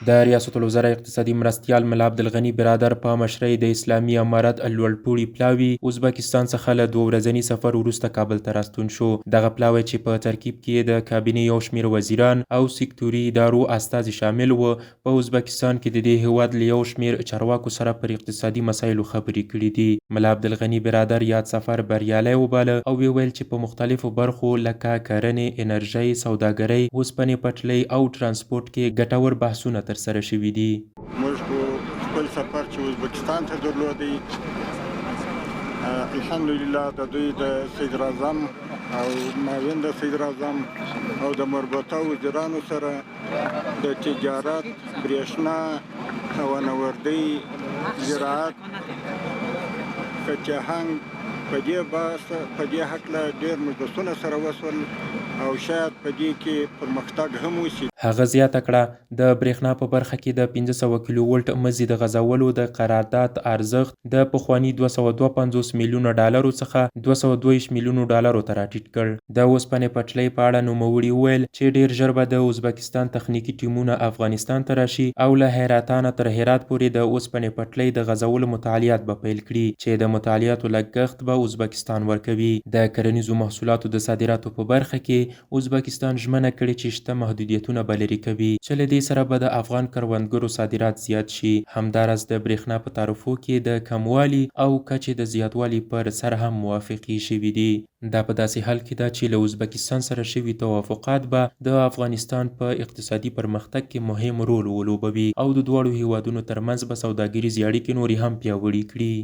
د ریاست الوزرا اقتصادي مرستیال ملا عبدالغني برادر په مشرۍ د اسلامي امارت لوړپوړي پلاوي ازبکستان څخه له 2 ورځني سفر وروسته کابل ته راستون شو. دغه پلاوی چې په ترکیب کې د کابینې یو شمېر وزیران او سکتوري ادارو استازي شامل و، په ازبکستان کې د دې هیواد له یو شمېر چارواکو سره پر اقتصادي مسایلو خبرې کړي دي. ملا عبدالغني برادر یاد سفر بریالی وباله او ویل چې په مختلفو برخو لکه کرنې، انرژۍ، سوداګرۍ، اوسپنې پټلۍ او ترانسپورت کې ګټور بحثونه ترسره شوي دي. موږ خپل سفر چې ازبکستان ته درلودی، الحمدلله د دوی د صدر اعظم او معاون د صدر اعظم او د مربوطه وزیرانو سره د تجارت، بریښنا، هوانوردۍ، زراعت، کچهنګ په دې هکله ډېر مجلسونه سره وشول او شاید په دې کې پرمختګ هم وشي. هغه زیاته کړه د برېښنا په برخه کې د 500 کیلو ولټ مزي د غځولو د قرارداد ارزښت د پخواني 252 میلیونو ډالرو څخه 222 میلیونو ډالرو ته راټیټ کړ. د اوسپنې پټلۍ په اړه نوموړي وویل چې ډېر ژر به د ازبکستان تخنیکي ټیمونه افغانستان ته راشي او له حیرتانه تر هرات پورې د اوسپنې پټلۍ د غځولو مطالعات به پیل کړي چې د مطالعاتو لګښت به ازبکستان ورکوي. د کرنیزو محصولاتو د صادراتو په برخه کې ازبکستان ژمنه کړې چې شته محدودیتونه لري کوي چې له دې سره به د افغان کروندګرو صادرات زیات شي. همداراز د برېښنا په تعرفو کې د کموالي او کچې د زیاتوالي پر سر هم موافقې شوي دي. دا په داسې حال کې ده چې له ازبکستان سره شوي توافقات به د افغانستان په اقتصادي پرمختګ کې مهم رول ولوبوي او د دواړو هیوادونو ترمنځ به سوداګریزې اړیکې نورې هم پیاوړې کړي.